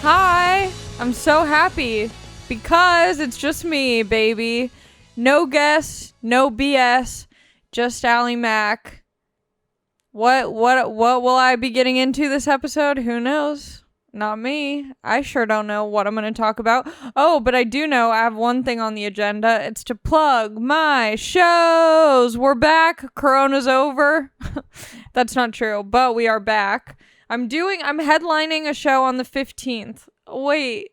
Hi, I'm so happy because it's just me, baby. No guests, no BS, just Allie Mack. What will I be getting into this episode? Who knows? Not me. I sure don't know what I'm going to talk about. Oh, but I do know I have one thing on the agenda. It's to plug my shows. We're back. Corona's over. That's not true, but we are back. I'm headlining a show on the 15th. Wait.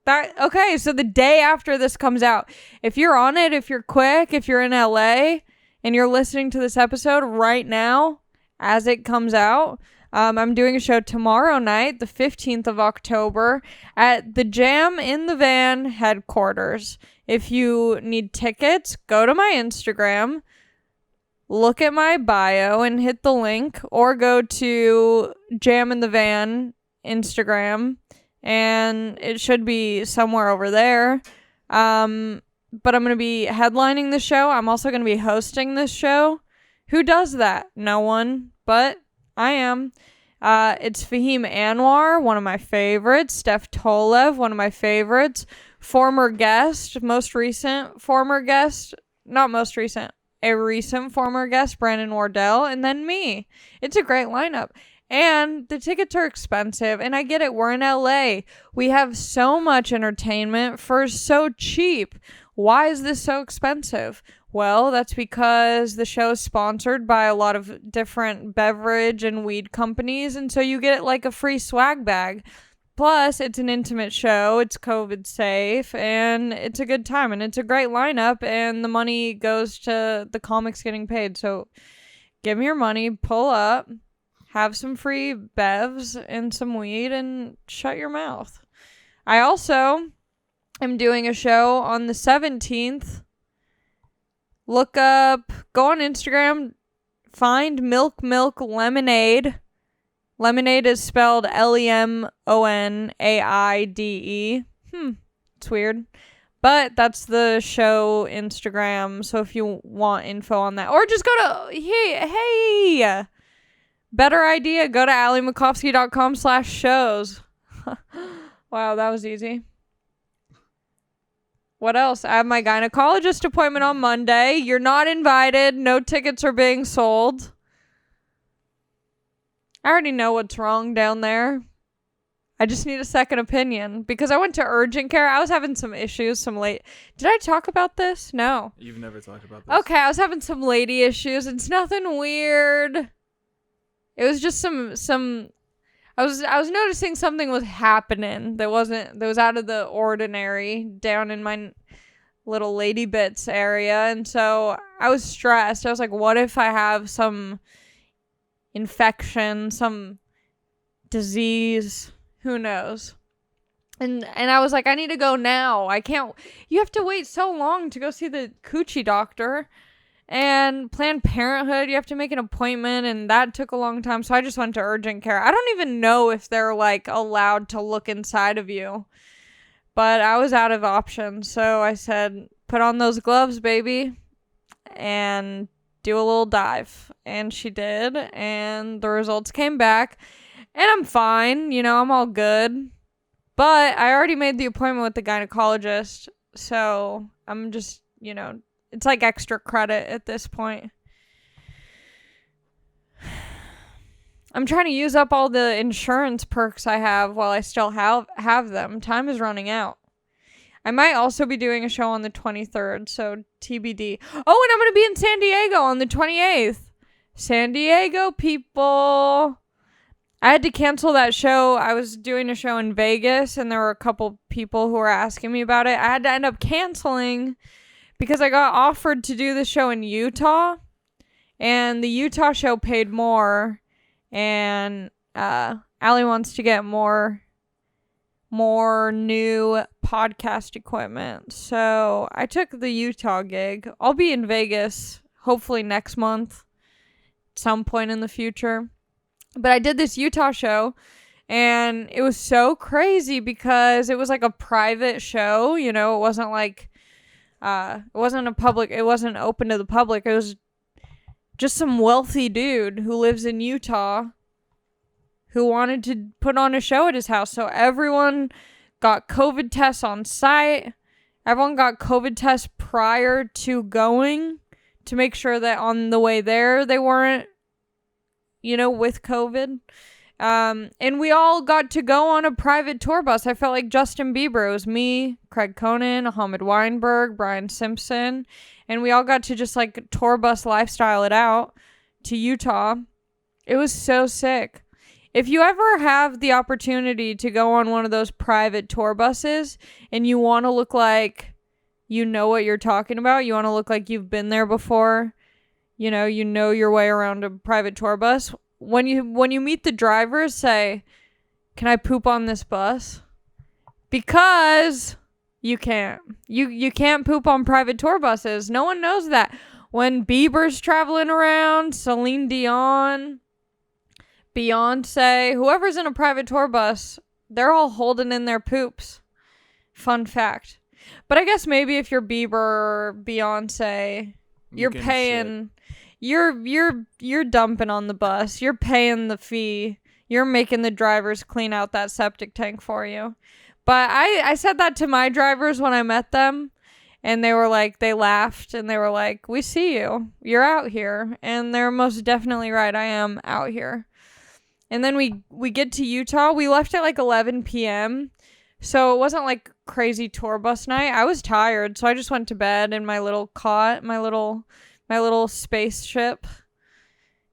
Okay, so the day after this comes out. If you're on it, if you're quick, if you're in LA and you're listening to this episode right now as it comes out, I'm doing a show tomorrow night, the 15th of October, at the Jam in the Van headquarters. If you need tickets, go to my Instagram, look at my bio and hit the link, or go to Jam in the Van Instagram, and it should be somewhere over there. But I'm going to be headlining the show. I'm also going to be hosting this show. Who does that? No one, but I am. It's Fahim Anwar, one of my favorites. Steph Tolev, one of my favorites. A recent former guest, Brandon Wardell, and then me. It's a great lineup. And the tickets are expensive, and I get it. We're in LA. We have so much entertainment for so cheap. Why is this so expensive? Well, that's because the show is sponsored by a lot of different beverage and weed companies, and so you get like a free swag bag. Plus, it's an intimate show, it's COVID safe, and it's a good time, and it's a great lineup, and the money goes to the comics getting paid. So give me your money, pull up, have some free bevs and some weed, and shut your mouth. I also am doing a show on the 17th. Go on Instagram, find Milk Lemonade. Lemonade is spelled Lemonaide. It's weird. But that's the show Instagram, so if you want info on that. Or just go to, hey, better idea, go to AllieMakovsky.com/shows. Wow, that was easy. What else? I have my gynecologist appointment on Monday. You're not invited. No tickets are being sold. I already know what's wrong down there. I just need a second opinion because I went to urgent care. I was having some issues, Did I talk about this? No. You've never talked about this. Okay, I was having some lady issues. It's nothing weird. It was just some I was noticing something was happening that was out of the ordinary down in my little lady bits area, and so I was stressed. I was like, what if I have some infection, some disease? Who knows? And I was like, I need to go now. I can't. You have to wait so long to go see the coochie doctor. And Planned Parenthood, you have to make an appointment, and that took a long time, so I just went to urgent care. I don't even know if they're, like, allowed to look inside of you, but I was out of options, so I said, put on those gloves, baby, and do a little dive, and she did, and the results came back, and I'm fine, I'm all good, but I already made the appointment with the gynecologist, so I'm just, it's like extra credit at this point. I'm trying to use up all the insurance perks I have while I still have them. Time is running out. I might also be doing a show on the 23rd, so TBD. Oh, and I'm going to be in San Diego on the 28th. San Diego, people. I had to cancel that show. I was doing a show in Vegas, and there were a couple people who were asking me about it. I had to end up canceling because I got offered to do the show in Utah, and the Utah show paid more, and Allie wants to get more new podcast equipment. So I took the Utah gig. I'll be in Vegas hopefully next month, at some point in the future. But I did this Utah show, and it was so crazy because it was like a private show. It wasn't like it wasn't open to the public. It was just some wealthy dude who lives in Utah who wanted to put on a show at his house. So everyone got COVID tests on site. Everyone got COVID tests prior to going to make sure that on the way there they weren't, with COVID. And we all got to go on a private tour bus. I felt like Justin Bieber. It was me, Craig Conan, Ahmed Weinberg, Brian Simpson, and we all got to just like tour bus lifestyle it out to Utah. It was so sick. If you ever have the opportunity to go on one of those private tour buses and you want to look like you know what you're talking about, you want to look like you've been there before, you know your way around a private tour bus, when you meet the drivers, say, "Can I poop on this bus?" Because you can't. You can't poop on private tour buses. No one knows that. When Bieber's traveling around, Celine Dion, Beyonce, whoever's in a private tour bus, they're all holding in their poops. Fun fact. But I guess maybe if you're Bieber or Beyonce, you're paying, you're dumping on the bus. You're paying the fee. You're making the drivers clean out that septic tank for you. But I said that to my drivers when I met them, and they were like, they laughed and they were like, "We see you. You're out here." And they're most definitely right. I am out here. And then we get to Utah. We left at like 11 p.m. So it wasn't like crazy tour bus night. I was tired, so I just went to bed in my little cot, my little spaceship.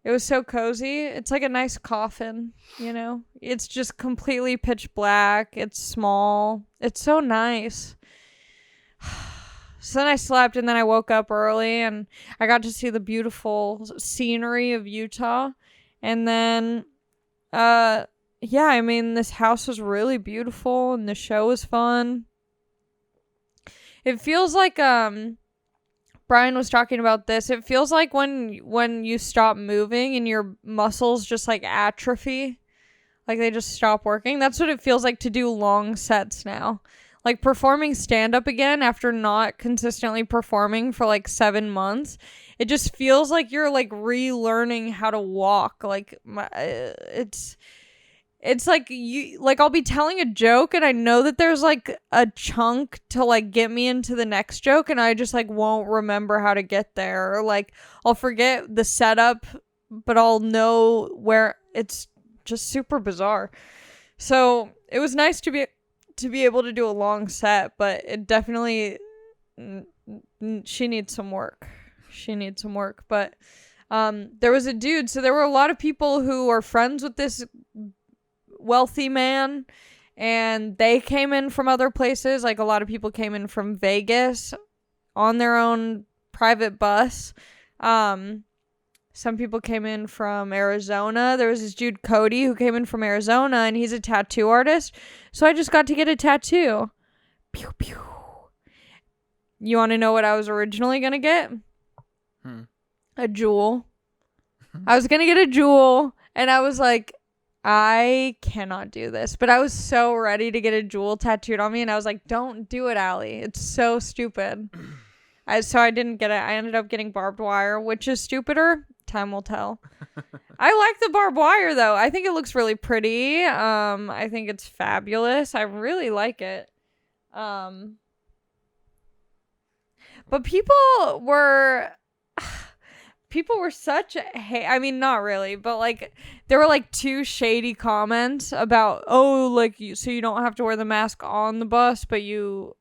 It was so cozy. It's like a nice coffin, It's just completely pitch black. It's small. It's so nice. So then I slept, and then I woke up early, and I got to see the beautiful scenery of Utah. And then, this house was really beautiful, and the show was fun. It feels like, Brian was talking about this. It feels like when you stop moving and your muscles just like atrophy, like they just stop working. That's what it feels like to do long sets now. Like performing stand-up again after not consistently performing for like 7 months. It just feels like you're like relearning how to walk. Like it's like I'll be telling a joke and I know that there's like a chunk to like get me into the next joke, and I just like won't remember how to get there, or like I'll forget the setup, but I'll know where. It's just super bizarre. So it was nice to be able to do a long set, but it definitely, she needs some work. But there was a dude, so there were a lot of people who are friends with this wealthy man, and they came in from other places. Like a lot of people came in from Vegas on their own private bus. Some people came in from Arizona. There was this dude Cody who came in from Arizona, and he's a tattoo artist, so I just got to get a tattoo. Pew pew. You want to know what I was originally gonna get? A jewel. I was gonna get a jewel, and I was like, I cannot do this. But I was so ready to get a jewel tattooed on me, and I was like, don't do it, Allie. It's so stupid. So I didn't get it. I ended up getting barbed wire, which is stupider. Time will tell. I like the barbed wire, though. I think it looks really pretty. I think it's fabulous. I really like it. But people were such I mean, not really, but like there were like 2 shady comments about, so you don't have to wear the mask on the bus, but you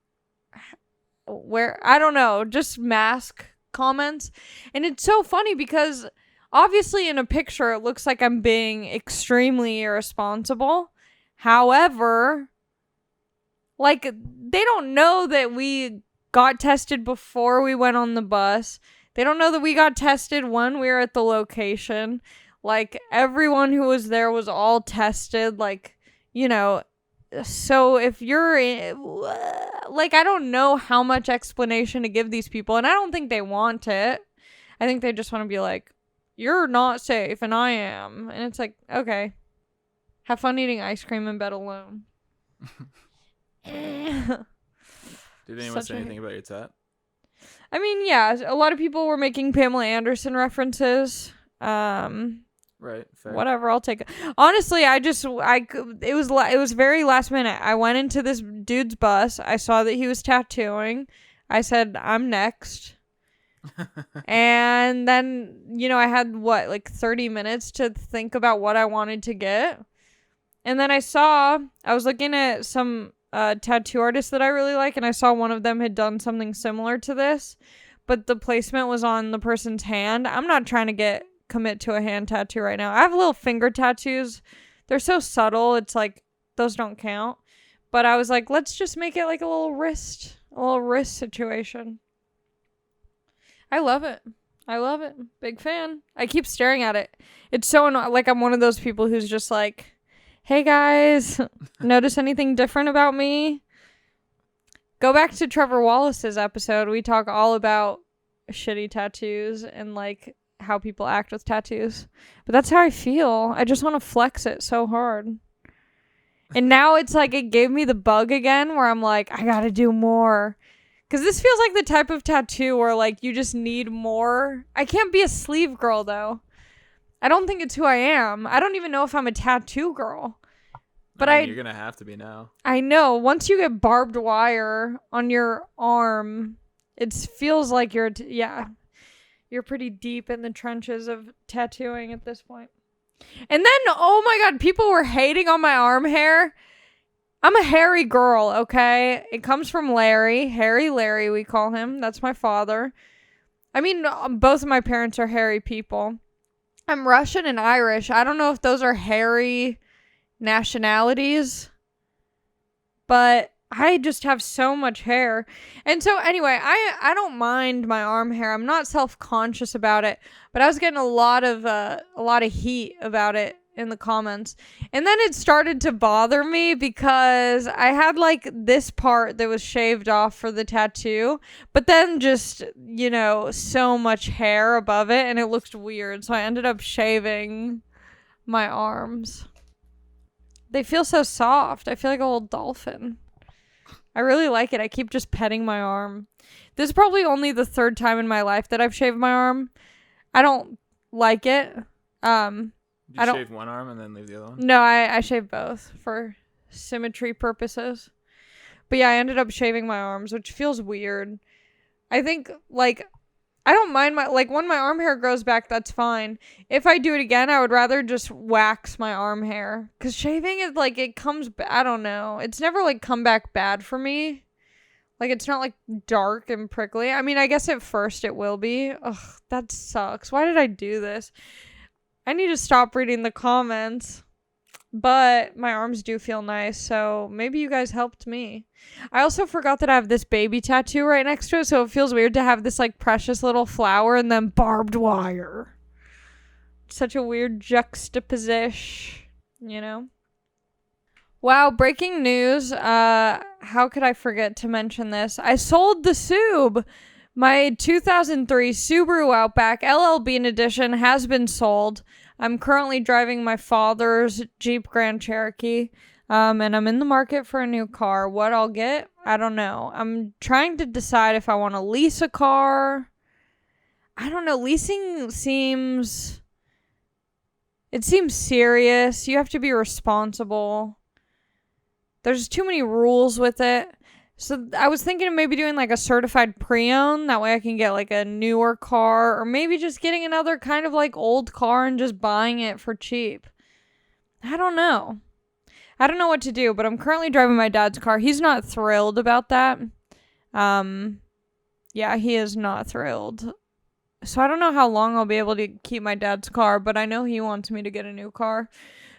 wear, I don't know, just mask comments. And it's so funny because obviously in a picture it looks like I'm being extremely irresponsible. However, like they don't know that we got tested before we went on the bus. They don't know that we got tested when we were at the location. Like, everyone who was there was all tested. Like, so if you're like, I don't know how much explanation to give these people, and I don't think they want it. I think they just want to be like, you're not safe, and I am. And it's like, okay, have fun eating ice cream in bed alone. Did anyone say anything about your tat? I mean, yeah, a lot of people were making Pamela Anderson references. Right. Fair. Whatever, I'll take it. Honestly, it was very last minute. I went into this dude's bus. I saw that he was tattooing. I said, I'm next. And then, I had 30 minutes to think about what I wanted to get. And then I was looking at some tattoo artists that I really like, and I saw one of them had done something similar to this, but the placement was on the person's hand. I'm not trying to commit to a hand tattoo right now. I have little finger tattoos. They're so subtle. It's like, those don't count. But I was like, let's just make it like a little wrist situation. I love it. Big fan. I keep staring at it. It's so annoying. Like, I'm one of those people who's just like, hey guys, notice anything different about me? Go back to Trevor Wallace's episode. We talk all about shitty tattoos and like how people act with tattoos. But that's how I feel. I just want to flex it so hard. And now it's like it gave me the bug again where I'm like, I gotta do more. Because this feels like the type of tattoo where like you just need more. I can't be a sleeve girl though. I don't think it's who I am. I don't even know if I'm a tattoo girl. But you're gonna have to be now. I know. Once you get barbed wire on your arm, it feels like you're pretty deep in the trenches of tattooing at this point. And then, oh my god, people were hating on my arm hair. I'm a hairy girl, okay? It comes from Larry. Hairy Larry, we call him. That's my father. I mean, both of my parents are hairy people. I'm Russian and Irish. I don't know if those are hairy nationalities, but I just have so much hair. And so anyway, I don't mind my arm hair. I'm not self-conscious about it, but I was getting a lot of heat about it in the comments. And then it started to bother me because I had like this part that was shaved off for the tattoo, but then just, so much hair above it and it looked weird. So I ended up shaving my arms. They feel so soft. I feel like a little dolphin. I really like it. I keep just petting my arm. This is probably only the third time in my life that I've shaved my arm. I don't like it. You shave one arm and then leave the other one? No, I shave both for symmetry purposes. But yeah, I ended up shaving my arms, which feels weird. I think, I don't mind when my arm hair grows back, that's fine. If I do it again, I would rather just wax my arm hair. Because shaving is, it comes, I don't know. It's never, come back bad for me. It's not, dark and prickly. I mean, I guess at first it will be. Ugh, that sucks. Why did I do this? I need to stop reading the comments. But my arms do feel nice, so maybe you guys helped me. I also forgot that I have this baby tattoo right next to it, so it feels weird to have this, precious little flower and then barbed wire. Such a weird juxtaposition, Wow, breaking news. How could I forget to mention this? I sold the Sub. My 2003 Subaru Outback LL edition has been sold. I'm currently driving my father's Jeep Grand Cherokee, and I'm in the market for a new car. What I'll get, I don't know. I'm trying to decide if I want to lease a car. I don't know. Leasing seems serious. You have to be responsible. There's too many rules with it. So I was thinking of maybe doing a certified pre-owned. That way I can get a newer car, or maybe just getting another kind of old car and just buying it for cheap. I don't know. I don't know what to do, but I'm currently driving my dad's car. He's not thrilled about that. Yeah, he is not thrilled. So I don't know how long I'll be able to keep my dad's car, but I know he wants me to get a new car.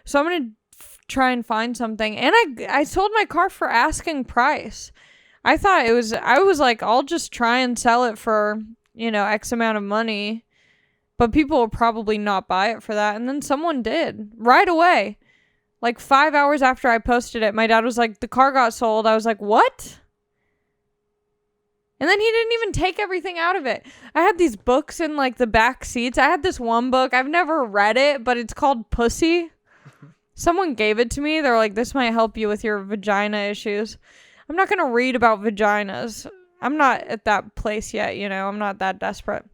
So I'm going to try and find something. And I sold my car for asking price. I was like, I'll just try and sell it for, X amount of money. But people will probably not buy it for that. And then someone did. Right away. 5 hours after I posted it, my dad was like, the car got sold. I was like, what? And then he didn't even take everything out of it. I had these books in the back seats. I had this one book. I've never read it, but it's called Pussy. Someone gave it to me. They're like, this might help you with your vagina issues. I'm not going to read about vaginas. I'm not at that place yet, I'm not that desperate.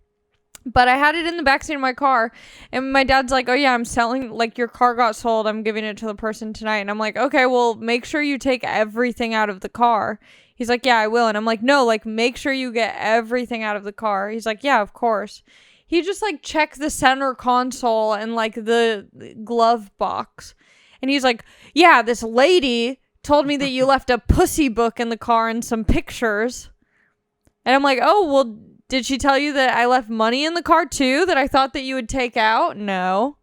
But I had it in the backseat of my car, and my dad's like, oh yeah, I'm selling, like, your car got sold, I'm giving it to the person tonight. And I'm like, okay, well, make sure you take everything out of the car. He's like, yeah, I will. And I'm like, no, like, make sure you get everything out of the car. He's like, yeah, of course. He just, like, checked the center console and, like, the glove box. And he's like, yeah, this lady told me that you left a pussy book in the car and some pictures. And I'm like, oh, well, did she tell you that I left money in the car too that I thought that you would take out? No.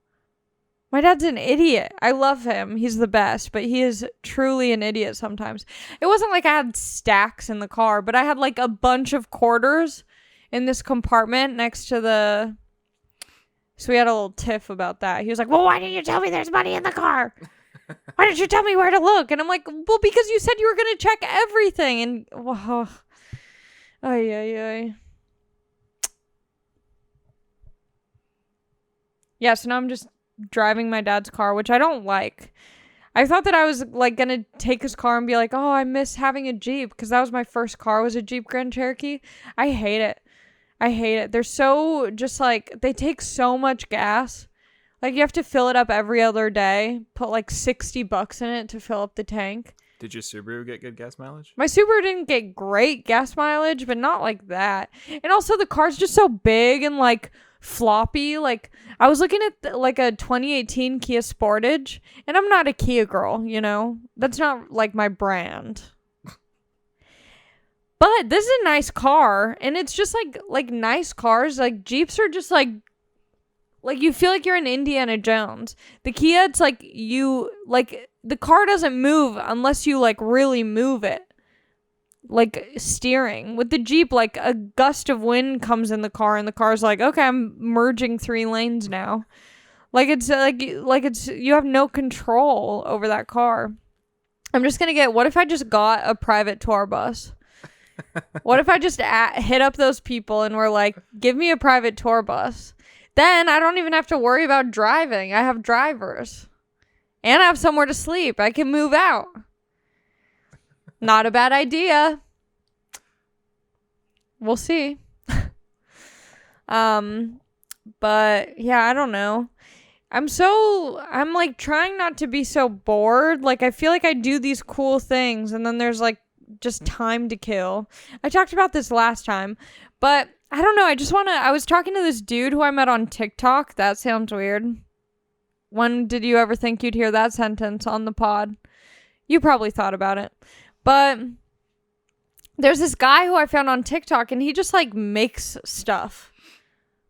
My dad's an idiot. I love him. He's the best, but he is truly an idiot sometimes. It wasn't like I had stacks in the car, but I had like a bunch of quarters in this compartment next to the... So we had a little tiff about that. He was like, well, why didn't you tell me there's money in the car? Why didn't you tell me where to look? And I'm like, well, because you said you were going to check everything. And... Oh, ay. Yeah, so now I'm just driving my dad's car, which I don't like. I thought that I was, like, going to take his car and be like, oh, I miss having a Jeep, because that was my first car, was a Jeep Grand Cherokee. I hate it. They're so, just, like, they take so much gas. Like, you have to fill it up every other day, put, like, $60 in it to fill up the tank. Did your Subaru get good gas mileage? My Subaru didn't get great gas mileage, but not like that. And also, the car's just so big and, like, floppy. Like, I was looking at like a 2018 Kia Sportage, and I'm not a Kia girl, you know, that's not like my brand, but this is a nice car. And it's just like nice cars, like Jeeps are just like you feel like you're in Indiana Jones. The Kia, it's like you, like, the car doesn't move unless you like really move it, like steering. With the Jeep, like a gust of wind comes in the car and the car's like, okay, I'm merging 3 lanes now. Like it's you have no control over that car. I'm just gonna get, what if I just got a private tour bus? What if I just hit up those people and we're like, give me a private tour bus? Then I don't even have to worry about driving. I have drivers and I have somewhere to sleep. I can move out. Not a bad idea. We'll see. But yeah, I don't know. I'm like trying not to be so bored. Like, I feel like I do these cool things and then there's like just time to kill. I talked about this last time, but I don't know. I was talking to this dude who I met on TikTok. That sounds weird. When did you ever think you'd hear that sentence on the pod? You probably thought about it. But there's this guy who I found on TikTok, and he just like makes stuff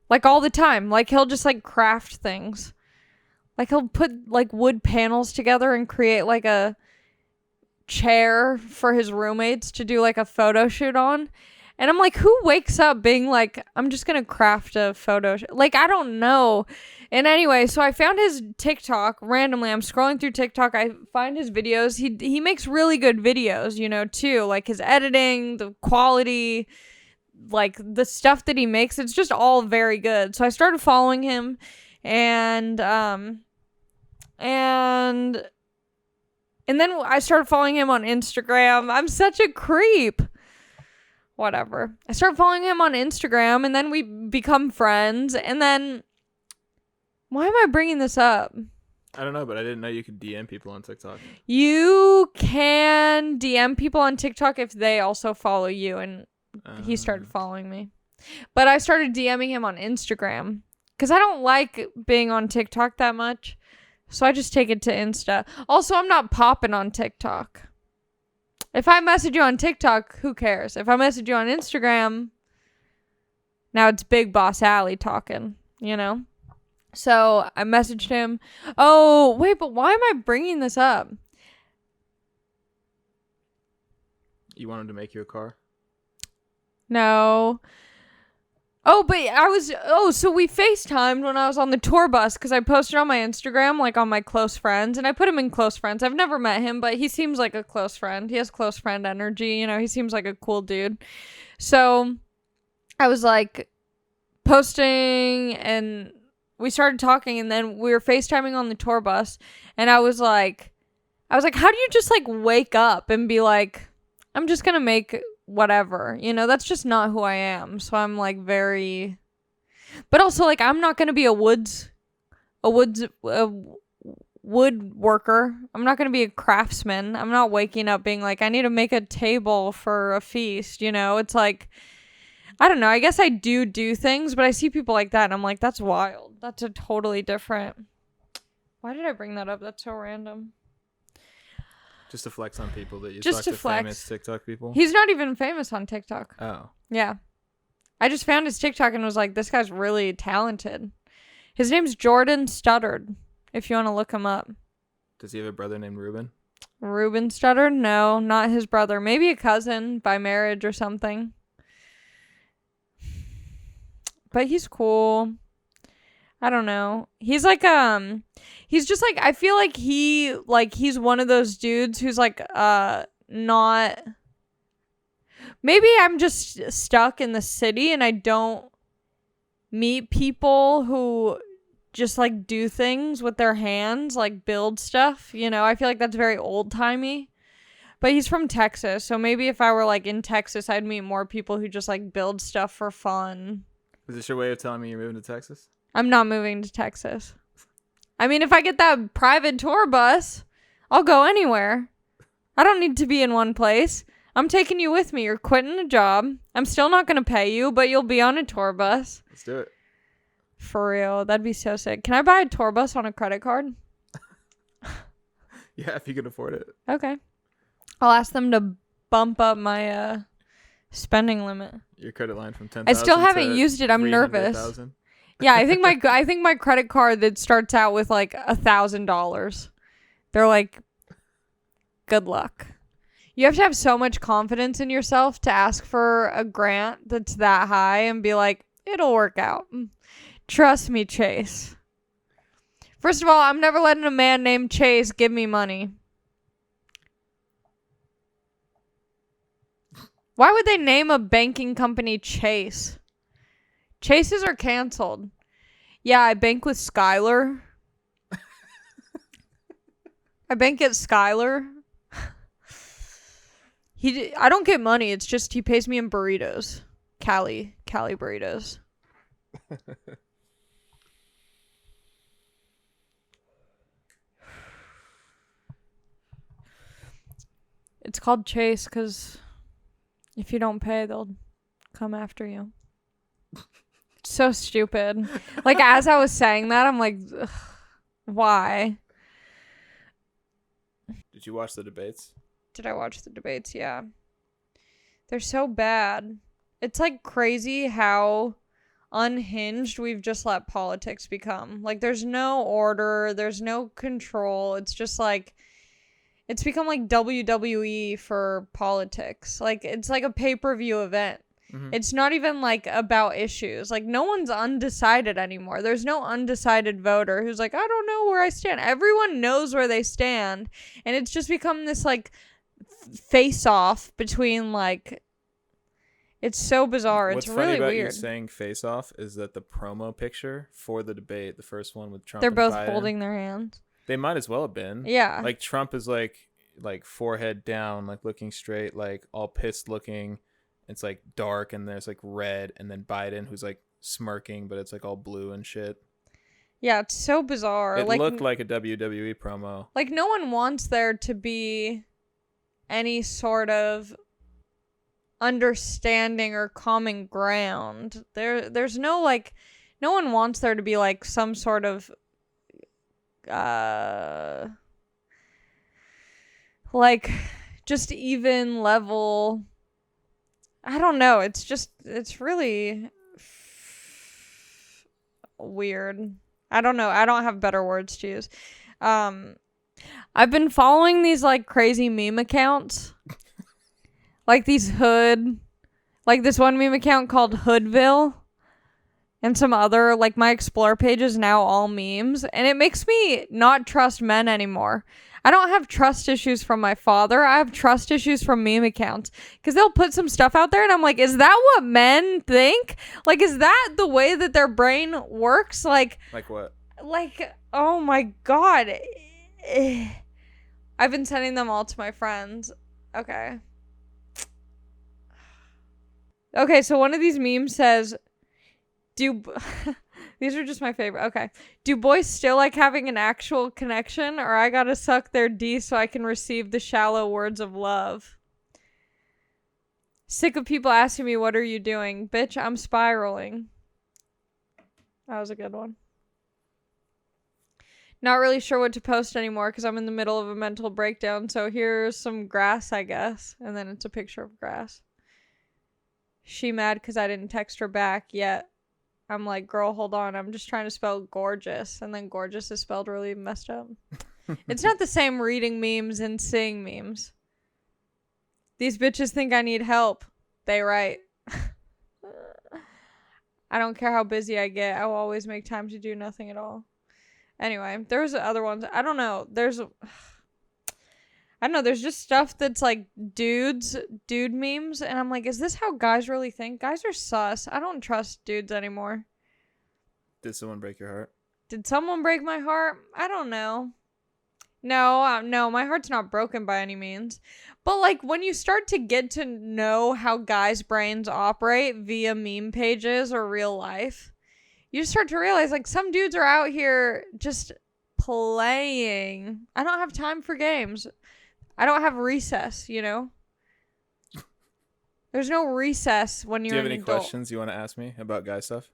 like all the time. Like, he'll just like craft things. Like, he'll put like wood panels together and create like a chair for his roommates to do like a photo shoot on. And I'm like, who wakes up being like, I'm just gonna craft a photo like, I don't know. And anyway, so I found his TikTok randomly. I'm scrolling through TikTok. I find his videos. He makes really good videos, you know, too. Like, his editing, the quality, like the stuff that he makes, it's just all very good. So I started following him, and then I started following him on Instagram. I'm such a creep. Whatever. I started following him on Instagram, and then we become friends. And then, why am I bringing this up? I don't know, but I didn't know you could DM people on TikTok. You can DM people on TikTok if they also follow you, and he started following me. But I started DMing him on Instagram because I don't like being on TikTok that much. So I just take it to Insta. Also, I'm not popping on TikTok. If I message you on TikTok, who cares? If I message you on Instagram, now it's Big Boss Allie talking, you know? So I messaged him. Oh, wait, but why am I bringing this up? You want him to make you a car? No. So we FaceTimed when I was on the tour bus, because I posted on my Instagram, like, on my close friends, and I put him in close friends. I've never met him, but he seems like a close friend. He has close friend energy, you know, he seems like a cool dude. So I was like posting, and we started talking, and then we were FaceTiming on the tour bus, and I was like, how do you just like wake up and be like, I'm just gonna make whatever, you know? That's just not who I am. So I'm like very, But also, like, I'm not going to be a woodworker. I'm not going to be a craftsman. I'm not waking up being like, I need to make a table for a feast, you know? It's like, I don't know. I guess I do things, but I see people like that and I'm like, that's wild. That's a totally different. Why did I bring that up? That's so random. Just to flex on people that you Just talk to to flex. famous TikTok people. He's not even famous on TikTok. Oh. Yeah. I just found his TikTok and was like, this guy's really talented. His name's Jordan Studdard, if you want to look him up. Does he have a brother named Ruben? Ruben Studdard? No, not his brother. Maybe a cousin by marriage or something. But he's cool. I don't know. He's like, he's just like, I feel like he's one of those dudes who's like, not, maybe I'm just stuck in the city and I don't meet people who just like do things with their hands, like build stuff, you know? I feel like that's very old-timey. But he's from Texas, so maybe if I were like in Texas, I'd meet more people who just like build stuff for fun. Is this your way of telling me you're moving to Texas? I'm not moving to Texas. I mean, if I get that private tour bus, I'll go anywhere. I don't need to be in one place. I'm taking you with me. You're quitting a job. I'm still not going to pay you, but you'll be on a tour bus. Let's do it. For real. That'd be so sick. Can I buy a tour bus on a credit card? Yeah, if you can afford it. Okay. I'll ask them to bump up my spending limit. Your credit line from 10,000. I still haven't used it. I'm nervous. Yeah, I think my credit card that starts out with like $1,000. They're like, good luck. You have to have so much confidence in yourself to ask for a grant that's that high and be like, it'll work out. Trust me, Chase. First of all, I'm never letting a man named Chase give me money. Why would they name a banking company Chase? Chases are canceled. Yeah, I bank with Skylar. I bank at Skylar. I don't get money. It's just he pays me in burritos. Cali burritos. It's called Chase because if you don't pay, they'll come after you. It's so stupid. Like, as I was saying that, I'm like, ugh, why? Did you watch the debates? Did I watch the debates? Yeah. They're so bad. It's like crazy how unhinged we've just let politics become. Like, there's no order, there's no control. It's just like, it's become like WWE for politics. Like, it's like a pay-per-view event. Mm-hmm. It's not even like about issues. Like, no one's undecided anymore. There's no undecided voter who's like, I don't know where I stand. Everyone knows where they stand. And it's just become this like face-off between like, it's so bizarre. What's it's funny really about weird. You saying face-off is that the promo picture for the debate, the first one with Trump, they're both Biden, holding their hands. They might as well have been. Yeah. Like, Trump is like forehead down, like looking straight, like all pissed looking. It's like dark and there's like red, and then Biden who's like smirking, but it's like all blue and shit. Yeah, it's so bizarre. It looked like a WWE promo. Like, no one wants there to be any sort of understanding or common ground. There's no like, no one wants there to be like some sort of like just even level. I don't know. It's really weird. I don't know. I don't have better words to use. I've been following these like crazy meme accounts. Like these like this one meme account called Hoodville. And some other, like my Explore page is now all memes. And it makes me not trust men anymore. I don't have trust issues from my father. I have trust issues from meme accounts. Because they'll put some stuff out there and I'm like, is that what men think? Like, is that the way that their brain works? Like what? Like, oh my God. I've been sending them all to my friends. Okay. Okay, so one of these memes says, Do these are just my favorite. Okay. Do boys still like having an actual connection, or I gotta suck their D so I can receive the shallow words of love? Sick of people asking me, what are you doing? Bitch, I'm spiraling. That was a good one. Not really sure what to post anymore because I'm in the middle of a mental breakdown. So here's some grass, I guess. And then it's a picture of grass. She mad because I didn't text her back yet. I'm like, girl, hold on. I'm just trying to spell gorgeous. And then gorgeous is spelled really messed up. It's not the same reading memes and seeing memes. These bitches think I need help. They right. I don't care how busy I get. I will always make time to do nothing at all. Anyway, there's other ones. I don't know. There's just stuff that's like dude memes. And I'm like, is this how guys really think? Guys are sus. I don't trust dudes anymore. Did someone break your heart? Did someone break my heart? I don't know. No, my heart's not broken by any means. But like when you start to get to know how guys' brains operate via meme pages or real life, you just start to realize like some dudes are out here just playing. I don't have time for games. I don't have recess, you know? There's no recess when you're an adult. Do you have any questions you want to ask me about guy stuff?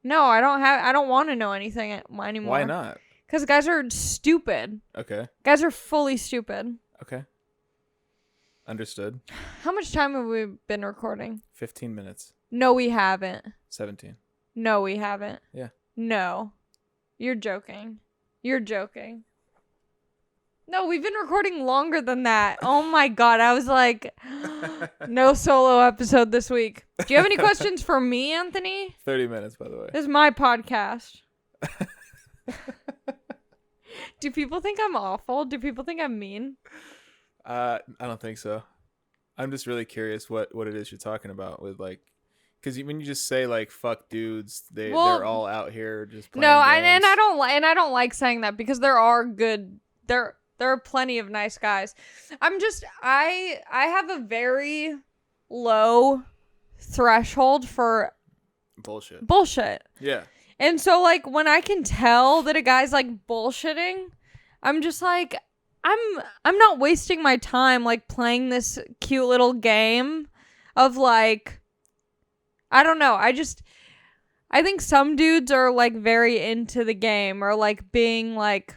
No, I don't want to know anything anymore. Why not? Because guys are stupid. Okay. Guys are fully stupid. Okay. Understood. How much time have we been recording? 15 minutes. No, we haven't. 17. No, we haven't. Yeah. No. You're joking. You're joking. No, we've been recording longer than that. Oh my god, I was like, no solo episode this week. Do you have any questions for me, Anthony? 30 minutes, by the way. This is my podcast. Do people think I'm awful? Do people think I'm mean? I don't think so. I'm just really curious what it is you're talking about with like, because when you just say like fuck dudes, they're all out here just playing games. I don't like saying that because there are plenty of nice guys. I have a very low threshold for bullshit. Yeah. And so like when I can tell that a guy's like bullshitting, I'm just like, I'm not wasting my time like playing this cute little game of like, I don't know. I think some dudes are like very into the game or like being like,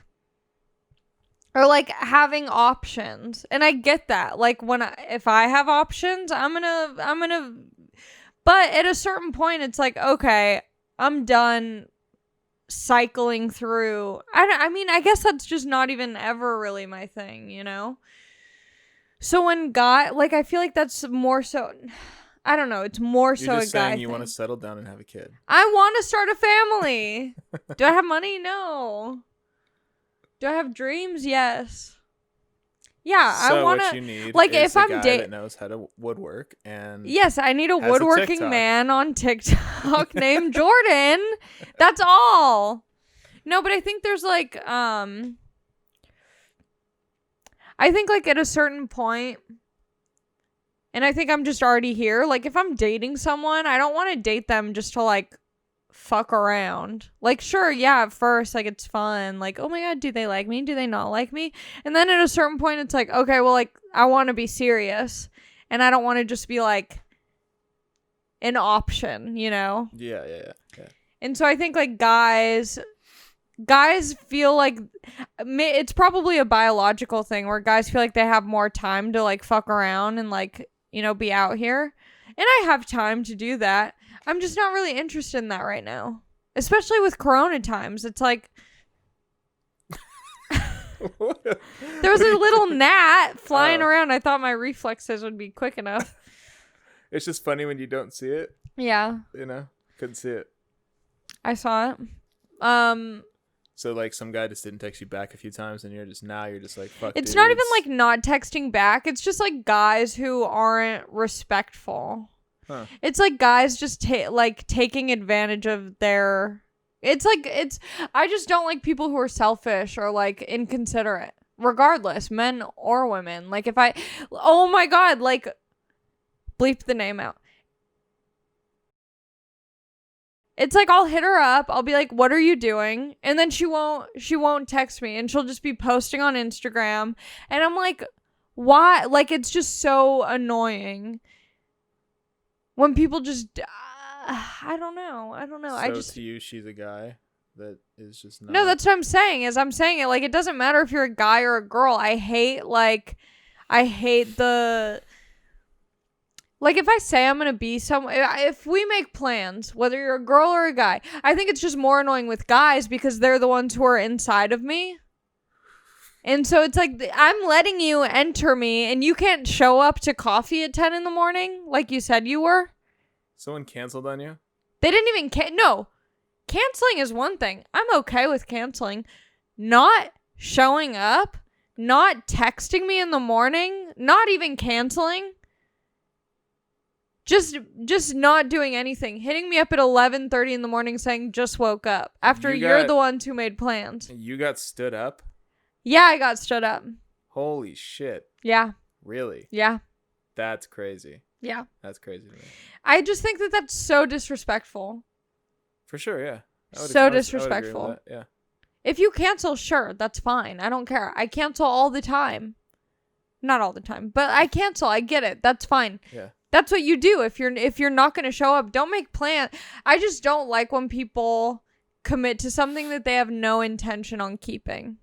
or like having options. And I get that. Like if I have options, I'm gonna, but at a certain point it's like, okay, I'm done cycling through. I mean, I guess that's just not even ever really my thing, you know? So when I feel like that's more so, I don't know, it's more so a guy thing. You're just saying you want to settle down and have a kid. I want to start a family. Do I have money? No. Do I have dreams? Yes. Yeah, so I want to. What you need like is if I'm a guy that knows how to woodwork and yes, I need a woodworking man on TikTok named Jordan. That's all. No, but I think there's like I think like at a certain point, and I think I'm just already here. Like if I'm dating someone, I don't want to date them just to like fuck around. Like sure, yeah, at first like it's fun, like oh my god, do they like me, do they not like me? And then at a certain point it's like, okay, well, like I want to be serious and I don't want to just be like an option, you know? Yeah. And so I think like guys feel like it's probably a biological thing where guys feel like they have more time to like fuck around and like, you know, be out here. And I have time to do that. I'm just not really interested in that right now. Especially with Corona times. It's like there was a little gnat flying around. I thought my reflexes would be quick enough. It's just funny when you don't see it. Yeah. You know? Couldn't see it. I saw it. So like some guy just didn't text you back a few times and you're just like fuck. It's dudes. not even like not texting back. It's just like guys who aren't respectful. Huh. It's like guys just taking advantage of their. I just don't like people who are selfish or like inconsiderate, regardless, men or women. Like oh my god, like bleep the name out. It's like I'll hit her up. I'll be like, "What are you doing?" And then she won't text me, and she'll just be posting on Instagram. And I'm like, "Why?" Like, it's just so annoying when people just I don't know. So to you, she's a guy that is just not. No, that's what I'm saying. I'm saying it like it doesn't matter if you're a guy or a girl. I hate the like if I say I'm gonna be if we make plans, whether you're a girl or a guy, I think it's just more annoying with guys because they're the ones who are inside of me. And so it's like I'm letting you enter me and you can't show up to coffee at 10 in the morning like you said you were. Someone canceled on you? They didn't even no. Canceling is one thing. I'm okay with canceling. Not showing up, not texting me in the morning, not even canceling. Just not doing anything. Hitting me up at 11:30 in the morning saying just woke up after you're the ones who made plans. You got stood up? Yeah, I got stood up. Holy shit. Yeah. Really? Yeah. That's crazy. Yeah. That's crazy to me. I just think that that's so disrespectful. For sure, yeah. So disrespectful. I would agree with that, yeah. If you cancel, sure, that's fine. I don't care. I cancel all the time. Not all the time, but I cancel. I get it. That's fine. Yeah. That's what you do. If you're not going to show up, don't make plans. I just don't like when people commit to something that they have no intention on keeping.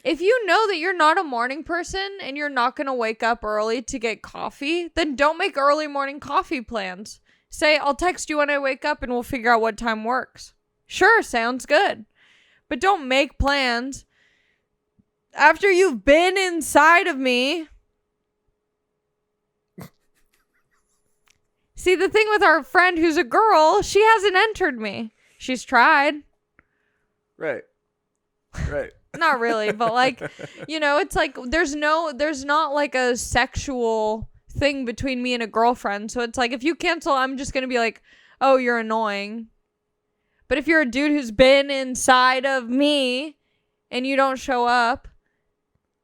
If you know that you're not a morning person and you're not going to wake up early to get coffee, then don't make early morning coffee plans. Say, I'll text you when I wake up and we'll figure out what time works. Sure, sounds good. But don't make plans after you've been inside of me. See, the thing with our friend who's a girl, she hasn't entered me. She's tried. Right. Not really, but like, it's like there's not like a sexual thing between me and a girlfriend. So it's like if you cancel, I'm just going to be like, "Oh, you're annoying." But if you're a dude who's been inside of me and you don't show up,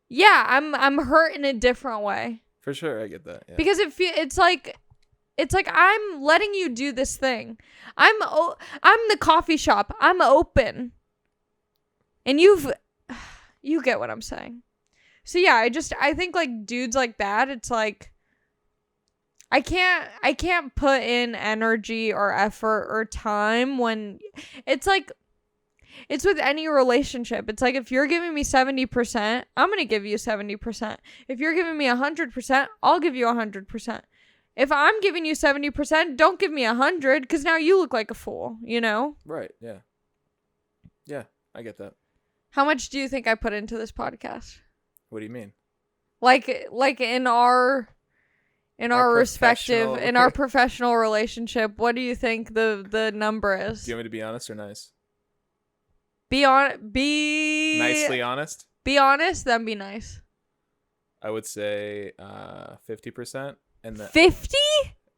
yeah, I'm hurt in a different way. For sure, I get that. Yeah. Because it's like I'm letting you do this thing. I'm the coffee shop. I'm open. And you get what I'm saying. So yeah, I think like dudes like that, it's like I can't put in energy or effort or time when it's like it's with any relationship. It's like if you're giving me 70%, I'm going to give you 70%. If you're giving me 100%, I'll give you 100%. If I'm giving you 70%, don't give me 100 because now you look like a fool, Right, yeah. Yeah, I get that. How much do you think I put into this podcast? What do you mean? Like in our respective, in our professional relationship, what do you think the number is? Do you want me to be honest or nice? Be nicely honest? Be honest, then be nice. I would say 50%. And 50?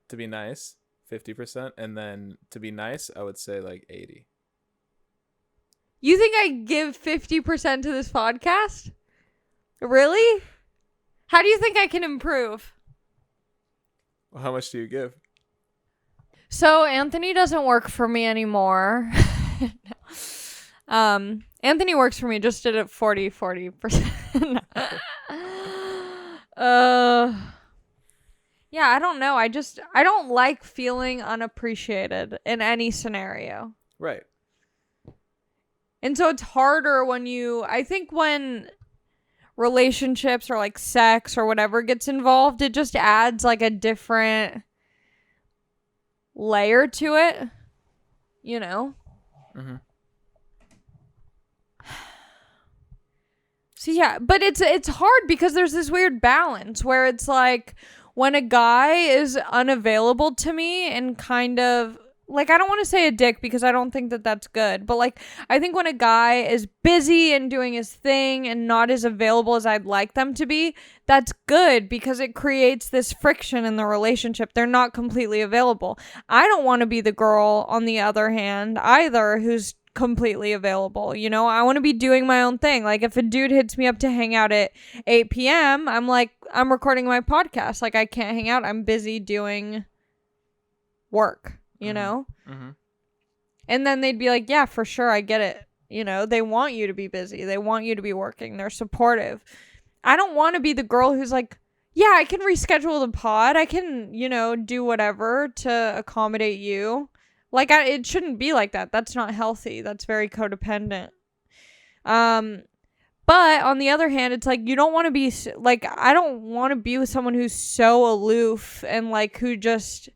To be nice, 50%. And then to be nice, I would say like 80. You think I give 50% to this podcast? Really? How do you think I can improve? Well, how much do you give? So Anthony doesn't work for me anymore. Anthony works for me, just did it 40%. Yeah, I don't know. I don't like feeling unappreciated in any scenario. Right. And so it's harder I think when relationships or like sex or whatever gets involved, it just adds like a different layer to it, Mm-hmm. So yeah, but it's hard because there's this weird balance where it's like when a guy is unavailable to me and kind of like, I don't want to say a dick because I don't think that that's good, but like I think when a guy is busy and doing his thing and not as available as I'd like them to be, that's good because it creates this friction in the relationship. They're not completely available. I don't want to be the girl, on the other hand, either, who's completely available. I want to be doing my own thing. Like if a dude hits me up to hang out at 8 p.m., I'm like, I'm recording my podcast. Like I can't hang out. I'm busy doing work, Mm-hmm. Mm-hmm. And then they'd be like, yeah, for sure, I get it. You know, they want you to be busy. They want you to be working. They're supportive. I don't want to be the girl who's like, yeah, I can reschedule the pod. I can, you know, do whatever to accommodate you. Like, it shouldn't be like that. That's not healthy. That's very codependent. But on the other hand, it's like, you don't want to be, like, I don't want to be with someone who's so aloof and, like, who just,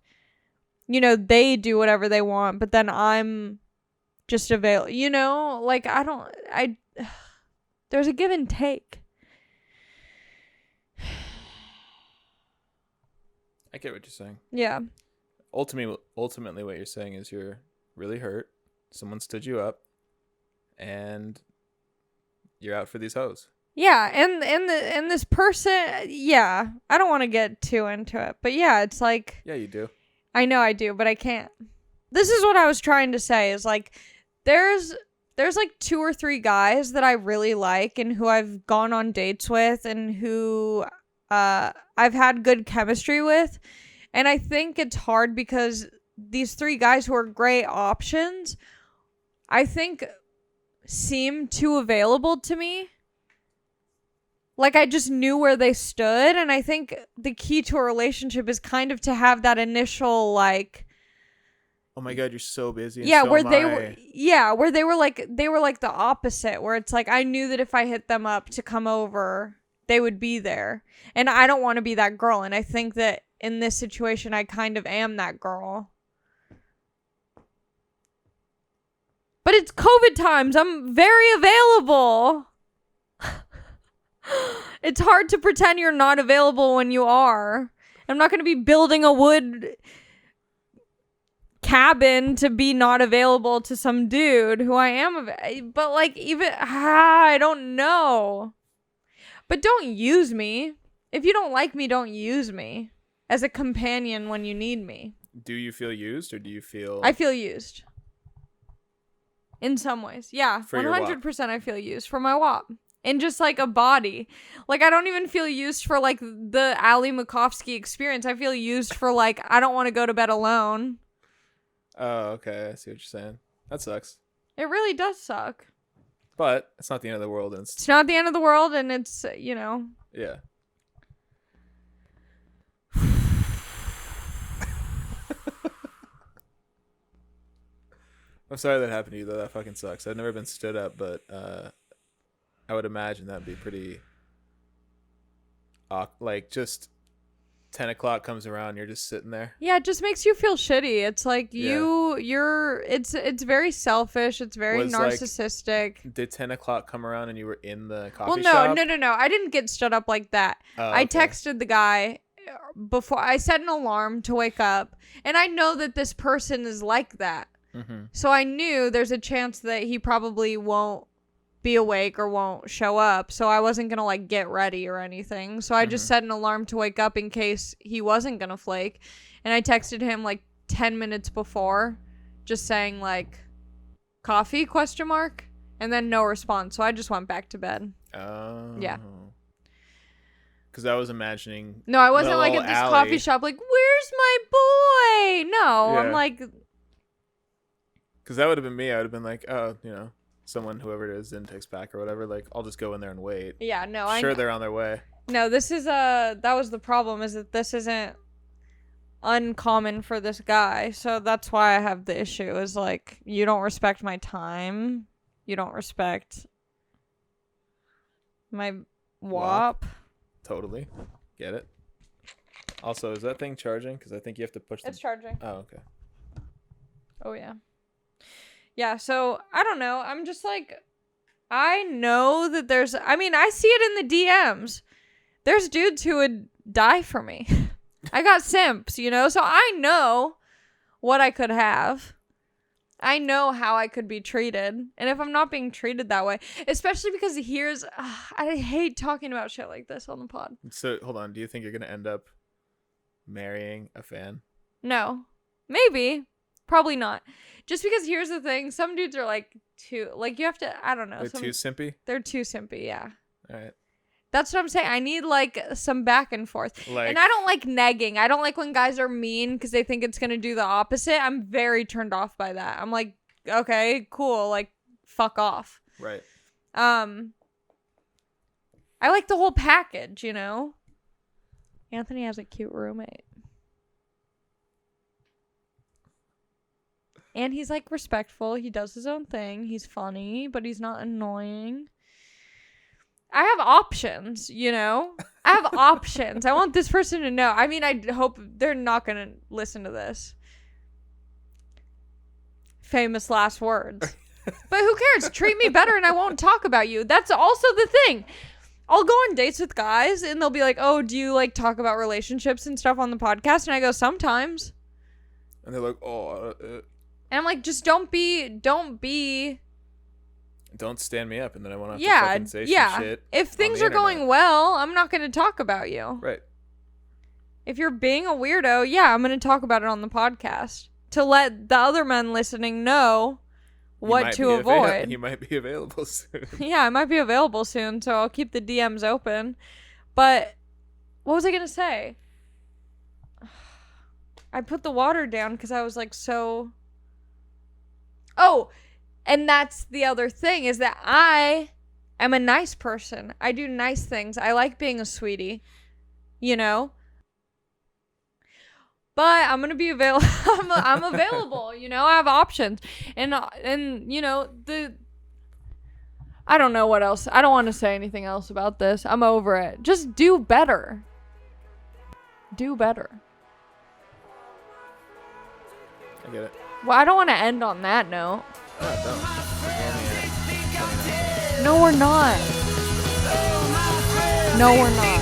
you know, they do whatever they want, but then I'm just available, you know? Like, there's a give and take. I get what you're saying. Yeah. Ultimately, what you're saying is you're really hurt. Someone stood you up, and you're out for these hoes. Yeah, and this person, yeah, I don't want to get too into it, but yeah, it's like, Yeah, you do. I know I do, but I can't. This is what I was trying to say, is like, there's like 2 or 3 guys that I really like and who I've gone on dates with and who I've had good chemistry with. And I think it's hard because these 3 guys who are great options, I think, seem too available to me. Like, I just knew where they stood. And I think the key to a relationship is kind of to have that initial, like, oh my God, you're so busy. Yeah, so where they were like the opposite, where it's like, I knew that if I hit them up to come over, they would be there. And I don't want to be that girl. And I think that in this situation, I kind of am that girl. But it's COVID times. I'm very available. It's hard to pretend you're not available when you are. I'm not going to be building a wood cabin to be not available to some dude who I am. But like, even, I don't know. But don't use me. If you don't like me, don't use me as a companion when you need me. Do you feel used, or do you feel... I feel used. In some ways. Yeah. For your 100% I feel used for my WAP. And just like a body. Like, I don't even feel used for like the Ali Makovsky experience. I feel used for like, I don't want to go to bed alone. Oh, okay. I see what you're saying. That sucks. It really does suck. But it's not the end of the world. And it's not the end of the world, and it's, you know. Yeah. I'm sorry that happened to you, though. That fucking sucks. I've never been stood up, but I would imagine that'd be pretty... like, just 10 o'clock comes around, you're just sitting there. Yeah, it just makes you feel shitty. It's like it's very selfish. It's very narcissistic. Like, did 10 o'clock come around and you were in the coffee shop? No. I didn't get stood up like that. Oh, I texted the guy before. I set an alarm to wake up. And I know that this person is like that. Mm-hmm. So I knew there's a chance that he probably won't be awake or won't show up, so I wasn't gonna like get ready or anything. So I just set an alarm to wake up in case he wasn't gonna flake, and I texted him like 10 minutes before, just saying like, coffee, ? And then no response, so I just went back to bed. Oh. Yeah. Because I was imagining... No, I wasn't like at this coffee shop like, where's my boy? No, yeah. I'm like... Because that would have been me. I would have been like, oh, you know, someone, whoever it is, didn't text back or whatever. Like, I'll just go in there and wait. Yeah, no, Sure, they're on their way. No, this is that was the problem, is that this isn't uncommon for this guy. So that's why I have the issue, is like, you don't respect my time. You don't respect my WAP. Totally. Get it. Also, is that thing charging? Because I think you have to push It's charging. Oh, okay. Oh, yeah. Yeah, so, I don't know. I'm just like, I know that there's... I mean, I see it in the DMs. There's dudes who would die for me. I got simps, you know? So I know what I could have. I know how I could be treated. And if I'm not being treated that way, especially because here's... I hate talking about shit like this on the pod. So, hold on. Do you think you're going to end up marrying a fan? No. Maybe. Probably not. Just because here's the thing. Some dudes are like too... Like, you have to... I don't know. They're too simpy? They're too simpy, yeah. All right. That's what I'm saying. I need, like, some back and forth. And I don't like negging. I don't like when guys are mean because they think it's going to do the opposite. I'm very turned off by that. I'm like, okay, cool, like fuck off. Right. I like the whole package, you know? Anthony has a cute roommate. And he's like respectful. He does his own thing. He's funny, but he's not annoying. I have options, you know? I have options. I want this person to know. I mean, I hope they're not going to listen to this. Famous last words. But who cares? Treat me better and I won't talk about you. That's also the thing. I'll go on dates with guys and they'll be like, oh, do you like talk about relationships and stuff on the podcast? And I go, sometimes. And they're like, oh. And I'm like, just don't stand me up, and then I want to fucking say some shit. If things are going well, I'm not going to talk about you. Right. If you're being a weirdo, yeah, I'm going to talk about it on the podcast to let the other men listening know what to avoid. He might be available soon. Yeah, I might be available soon, so I'll keep the DMs open. But what was I going to say? I put the water down because I was like so... Oh, and that's the other thing is that I am a nice person. I do nice things. I like being a sweetie, you know? But I'm going to be available. I'm available, you know? I have options. And you know, I don't know what else. I don't want to say anything else about this. I'm over it. Just do better. Do better. I get it. Well, I don't want to end on that note. Oh, don't. No, we're not. No, we're not.